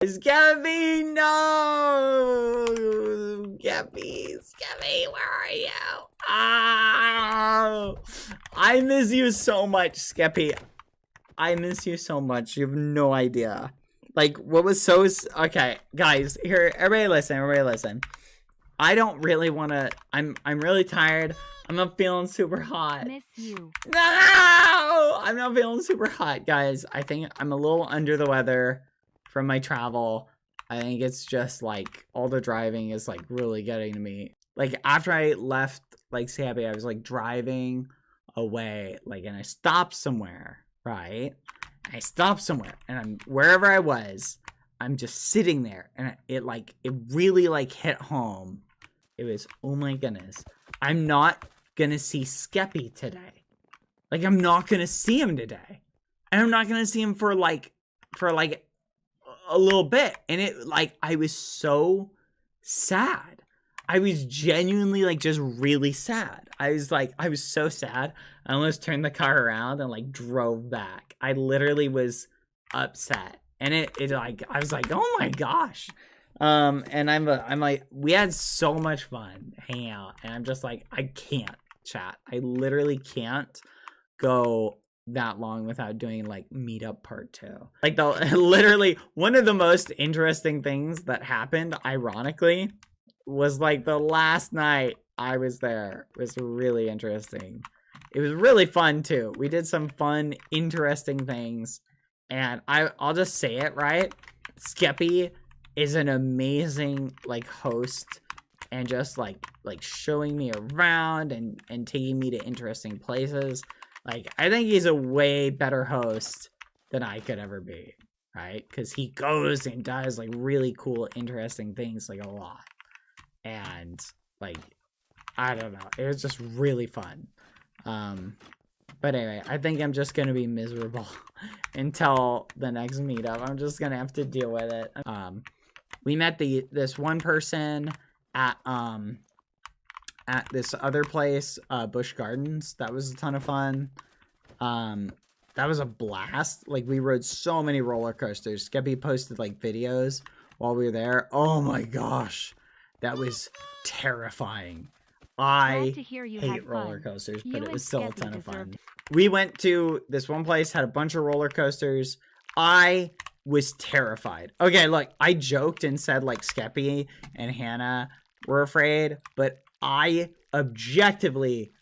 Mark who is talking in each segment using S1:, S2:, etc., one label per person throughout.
S1: Skeppy, no! Skeppy, where are you? Oh, I miss you so much, Skeppy. I miss you so much. You have no idea. Like, what was so... Okay, guys, here, everybody listen. I don't really want to... I'm really tired. I'm not feeling super hot.
S2: Miss you.
S1: No! I'm not feeling super hot, guys. I think I'm a little under the weather from my travel. I think it's just, like, all the driving is, like, really getting to me. Like, after I left, like, Skeppy, I was, like, driving away, like, and I stopped somewhere, right? I stopped somewhere, and I'm wherever I was, I'm just sitting there, and it really, like, hit home. It was, oh my goodness, I'm not gonna see Skeppy today. Like, I'm not gonna see him today. And I'm not gonna see him for a little bit. And it, like, I was so sad. I was genuinely, like, just really sad. I was so sad. I almost turned the car around and, like, drove back. I literally was upset. And it like, I was like, oh my gosh. And I'm like, we had so much fun hanging out. And I'm just like, I can't chat. I literally can't go that long without doing, like, meetup part 2. Like, literally, one of the most interesting things that happened, ironically, was, like, the last night I was there. It was really interesting. It was really fun, too. We did some fun, interesting things. And I'll just say it, right? Skeppy is an amazing, like, host. And just, like showing me around and taking me to interesting places. Like, I think he's a way better host than I could ever be, right? Because he goes and does, like, really cool, interesting things, like, a lot. And, like, I don't know. It was just really fun. But anyway, I think I'm just going to be miserable until the next meetup. I'm just going to have to deal with it. We met this one person at this other place, Busch Gardens. That was a ton of fun. That was a blast. Like, we rode so many roller coasters. Skeppy posted, like, videos while we were there. Oh my gosh, that was terrifying. I hate roller coasters, but it was still a ton of fun. We went to this one place, had a bunch of roller coasters. I was terrified. Okay, look, I joked and said, like, Skeppy and Hannah were afraid, but I objectively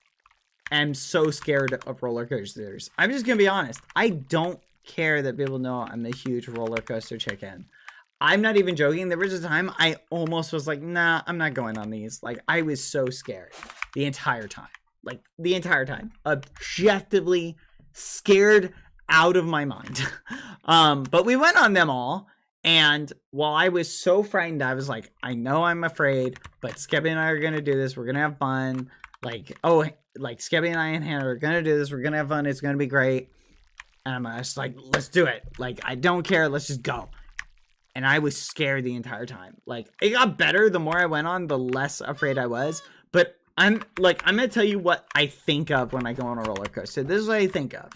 S1: am so scared of roller coasters. I'm just gonna be honest. I don't care that people know I'm a huge roller coaster chicken. I'm not even joking. There was a time I almost was like, nah, I'm not going on these. Like, I was so scared the entire time. Like, the entire time. Objectively scared out of my mind. But we went on them all. And while I was so frightened, I was like, I know I'm afraid, but Skeppy and I are going to do this. We're going to have fun. Like, oh, like, Skeppy and I and Hannah are going to do this. We're going to have fun. It's going to be great. And I'm just like, let's do it. Like, I don't care. Let's just go. And I was scared the entire time. Like, it got better the more I went on, the less afraid I was. But I'm going to tell you what I think of when I go on a roller coaster. This is what I think of,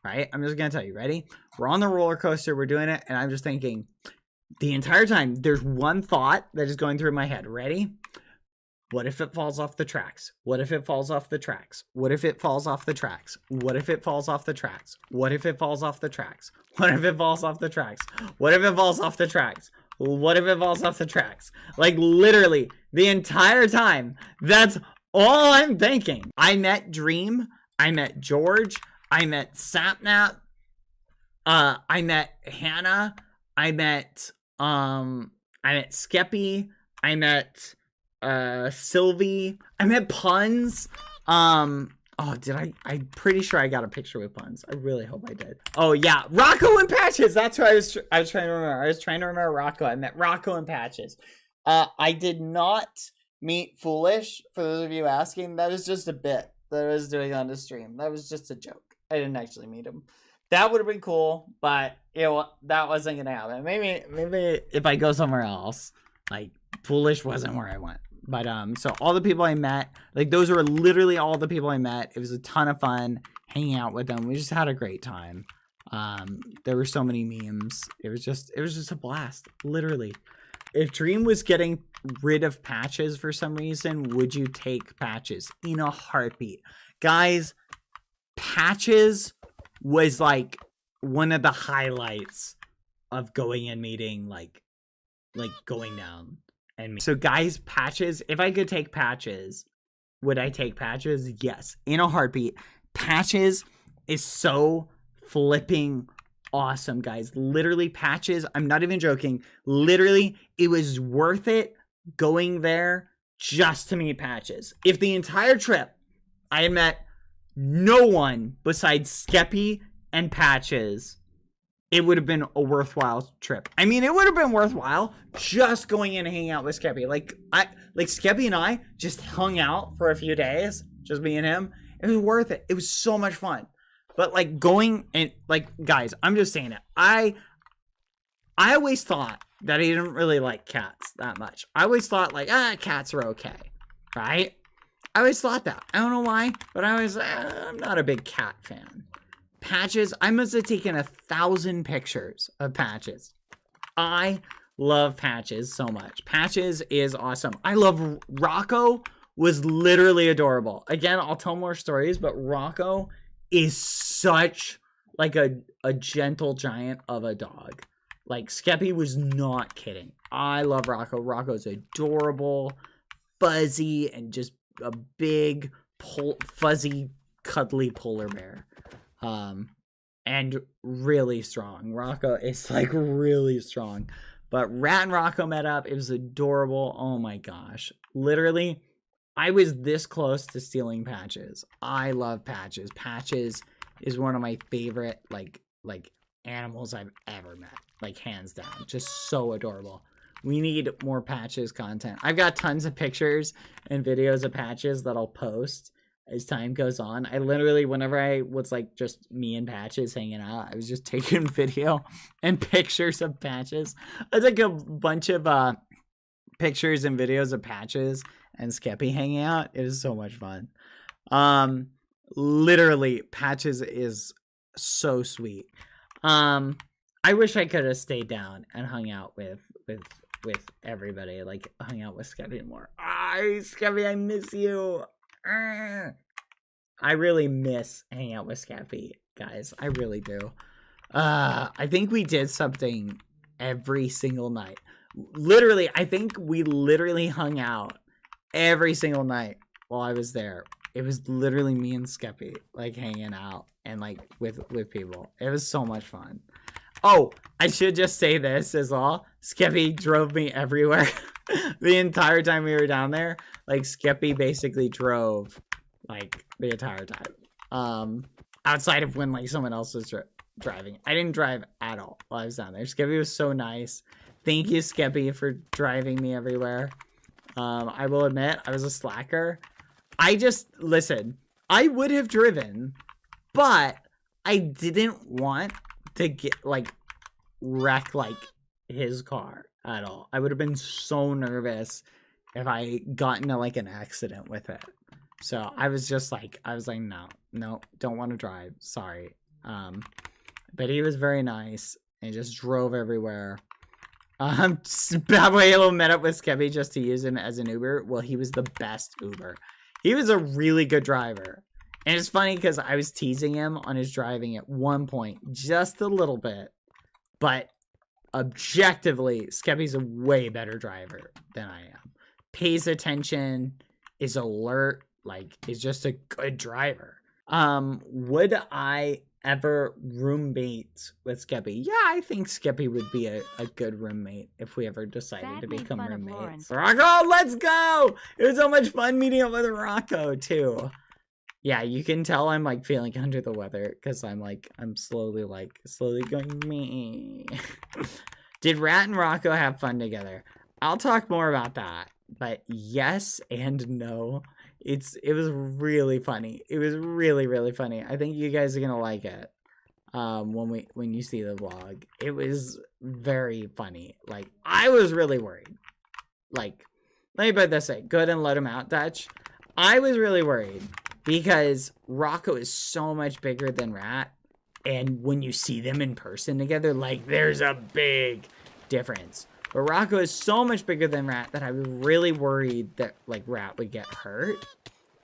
S1: right? I'm just going to tell you. Ready? We're on the roller coaster. We're doing it. And I'm just thinking the entire time, there's one thought that is going through my head. Ready? What if it falls off the tracks? What if it falls off the tracks? What if it falls off the tracks? What if it falls off the tracks? What if it falls off the tracks? What if it falls off the tracks? What if it falls off the tracks? What if it falls off the tracks? Like, literally, the entire time, that's all I'm thinking. I met Dream. I met George. I met Sapnap. I met Hannah. I met Skeppy. I met Sylvie. I met Puns. Oh, I'm pretty sure I got a picture with Puns. I really hope I did. Oh yeah, Rocco and Patches. That's what I was trying to remember. I was trying to remember Rocco. I met Rocco and Patches. I did not meet Foolish, for those of you asking. That was just a bit that I was doing on the stream. That was just a joke. I didn't actually meet him. That would have been cool, but that wasn't gonna happen. Maybe if I go somewhere else, like, Foolish wasn't where I went. But so all the people I met, like, those were literally all the people I met. It was a ton of fun hanging out with them. We just had a great time. There were so many memes. It was just a blast, literally. If Dream was getting rid of Patches for some reason, would you take Patches? In a heartbeat. Guys, Patches was like one of the highlights of going and meeting, like going down and meeting. So guys, Patches, if I could take Patches, would I take Patches? Yes, in a heartbeat. Patches is so flipping awesome, guys. Literally, Patches, I'm not even joking. Literally, it was worth it going there just to meet Patches. If the entire trip I had met no one besides Skeppy and Patches, it would have been a worthwhile trip. I mean, it would have been worthwhile just going in and hanging out with Skeppy. Like Skeppy and I just hung out for a few days, just me and him. It was worth it. It was so much fun. But like going and like, guys, I'm just saying it. I always thought that he didn't really like cats that much. I always thought like, cats are okay, right? I always thought that. I don't know why, but I'm not a big cat fan. Patches, I must have taken 1,000 pictures of Patches. I love Patches so much. Patches is awesome. I love Rocco. Was literally adorable. Again, I'll tell more stories, but Rocco is such like a gentle giant of a dog. Like Skeppy was not kidding. I love Rocco. Rocco's adorable, fuzzy, and just a big, fuzzy, cuddly polar bear. And really strong. Rocco is like really strong. But Rat and Rocco met up. It was adorable. Oh my gosh. Literally, I was this close to stealing Patches. I love Patches. Patches is one of my favorite like animals I've ever met. Like hands down. Just so adorable. We need more Patches content. I've got tons of pictures and videos of Patches that I'll post as time goes on. I literally, whenever I was like just me and Patches hanging out, I was just taking video and pictures of Patches. I took a bunch of pictures and videos of Patches and Skeppy hanging out. It is so much fun. Literally, Patches is so sweet. I wish I could have stayed down and hung out with everybody, like hung out with Skeppy more. Skeppy, I miss you. I really miss hanging out with Skeppy, guys. I really do. I think we did something every single night. Literally, I think we literally hung out every single night while I was there. It was literally me and Skeppy, like hanging out and like with people. It was so much fun. Oh, I should just say this as well. Skeppy drove me everywhere. The entire time we were down there, like Skeppy basically drove like the entire time. Outside of when like someone else was driving. I didn't drive at all while I was down there. Skeppy was so nice. Thank you, Skeppy, for driving me everywhere. I will admit I was a slacker. Listen, I would have driven, but I didn't want to get like wreck like his car at all. I would have been so nervous if I got into like an accident with it. So I was like, no, don't want to drive. Sorry. But he was very nice and just drove everywhere. BadBoyHalo met up with Skeppy just to use him as an Uber. Well, he was the best Uber. He was a really good driver. And it's funny because I was teasing him on his driving at one point, just a little bit. But objectively, Skeppy's a way better driver than I am. Pays attention, is alert, like, is just a good driver. Would I ever roommate with Skeppy? Yeah, I think Skeppy would be a good roommate if we ever decided to become roommates. Rocco, let's go! It was so much fun meeting up with Rocco, too. Yeah, you can tell I'm, like, feeling under the weather, because I'm slowly going, me. Did Rat and Rocco have fun together? I'll talk more about that, but yes and no. It was really funny. It was really, really funny. I think you guys are gonna like it. When you see the vlog. It was very funny. Like, I was really worried. Like, let me put it this way. Good and let him out, Dutch. I was really worried because Rocco is so much bigger than Rat. And when you see them in person together, like, there's a big difference. But Rocco is so much bigger than Rat that I was really worried that, like, Rat would get hurt.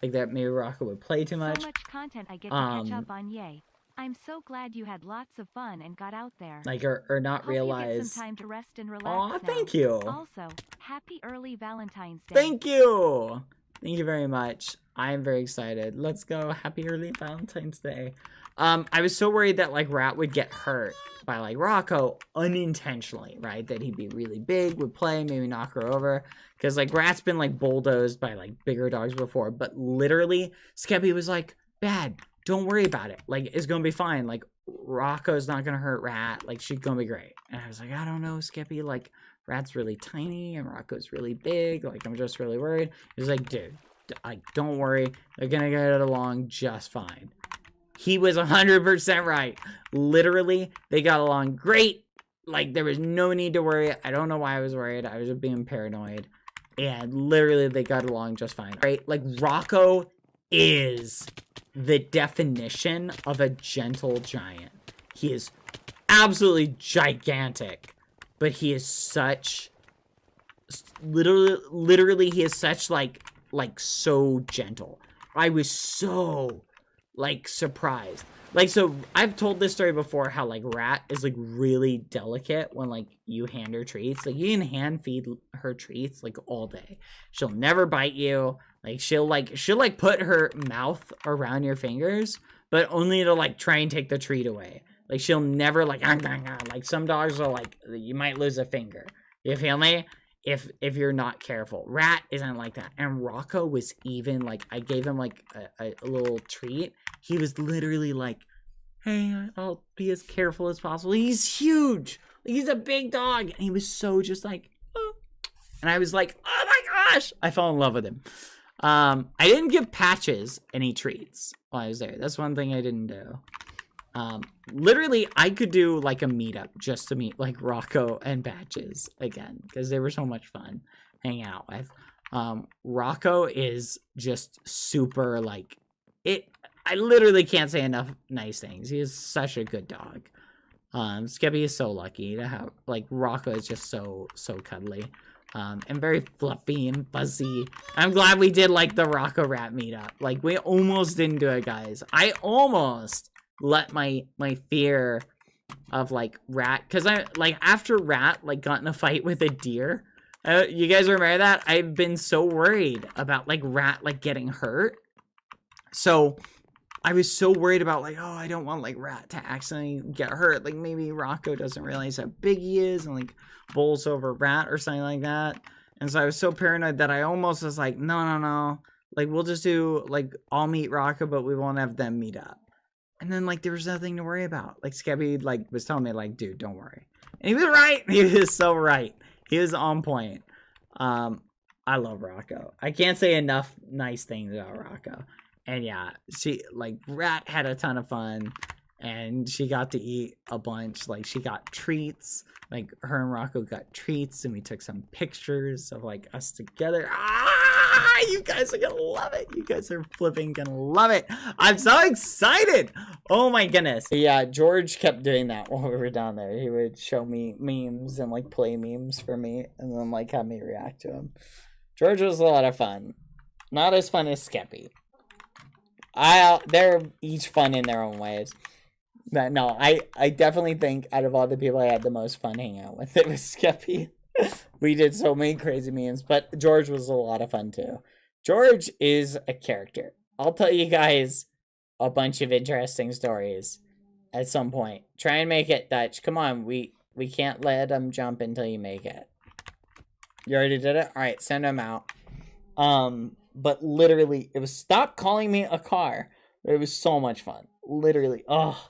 S1: Like, that maybe Rocco would play too much.
S2: So much content I get to catch up on, yay. I'm so glad you had lots of fun and got out there.
S1: Like, or not
S2: Hope
S1: realize.
S2: you get some time to rest and relax
S1: Aw,
S2: now.
S1: thank you.
S2: Also, happy early Valentine's Day.
S1: Thank you. Thank you very much. I am very excited. Let's go. Happy early Valentine's Day. I was so worried that, like, Rat would get hurt by, like, Rocco unintentionally, right? That he'd be really big, would play, maybe knock her over. Because, like, Rat's been, like, bulldozed by, like, bigger dogs before. But literally, Skeppy was like, Bad, don't worry about it. Like, it's going to be fine. Like, Rocco's not going to hurt Rat. Like, she's going to be great. And I was like, I don't know, Skeppy. Like, Rat's really tiny and Rocco's really big. Like, I'm just really worried. He was like, dude, like, don't worry. They're going to get along just fine. He was 100% right. Literally, they got along great. Like, there was no need to worry. I don't know why I was worried. I was just being paranoid. And literally, they got along just fine. Right? Like, Rocco is the definition of a gentle giant. He is absolutely gigantic. But he is such... Literally, he is such, like so gentle. I was so... like, surprised. Like, so, I've told this story before, how, like, Rat is, like, really delicate when, like, you hand her treats. Like, you can hand feed her treats, like, all day. She'll never bite you. Like, she'll put her mouth around your fingers, but only to, like, try and take the treat away. Like, she'll never, like, like, some dogs are, like, you might lose a finger. You feel me? If you're not careful. Rat isn't like that. And Rocco was even, like, I gave him, like, a little treat. He was literally like, hey, I'll be as careful as possible. He's huge. He's a big dog. And he was so just like, oh. And I was like, oh my gosh. I fell in love with him. I didn't give Patches any treats while I was there. That's one thing I didn't do. Literally, I could do, like, a meetup just to meet, like, Rocco and Patches again, because they were so much fun hanging out with. Rocco is just super, like, I literally can't say enough nice things. He is such a good dog. Skeppy is so lucky to have, like, Rocco is just so cuddly. And very fluffy and fuzzy. I'm glad we did, like, the Rocco Rat meetup. Like, we almost didn't do it, guys. I almost let my fear of, like, Rat, because I, like, after Rat, like, got in a fight with a deer, you guys remember that? I've been so worried about, like, Rat, like, getting hurt. So I was so worried about, like, oh, I don't want, like, Rat to accidentally get hurt. Like, maybe Rocco doesn't realize how big he is and, like, bowls over Rat or something like that. And so I was so paranoid that I almost was like, no. Like, we'll just do, like, I'll meet Rocco, but we won't have them meet up. And then, like, there was nothing to worry about. Like, Skeppy, like, was telling me, like, dude, don't worry. And he was right. He was so right. He was on point. I love Rocco. I can't say enough nice things about Rocco. And yeah, she, like, Rat had a ton of fun. And she got to eat a bunch. Like, she got treats. Like, her and Rocco got treats. And we took some pictures of, like, us together. You guys are gonna love it. You guys are flipping gonna love it. I'm so excited. Oh my goodness. Yeah, George kept doing that while we were down there. He would show me memes and, like, play memes for me. And then, like, have me react to them. George was a lot of fun. Not as fun as Skeppy. They're each fun in their own ways. But no, I definitely think out of all the people I had the most fun hanging out with, it was Skeppy. We did so many crazy memes, but George was a lot of fun too. George is a character. I'll tell you guys a bunch of interesting stories at some point. Try and make it, Dutch. Come on, we can't let him jump until you make it. You already did it? Alright, send him out. But literally, it was, stop calling me a car. It was so much fun. Literally, oh.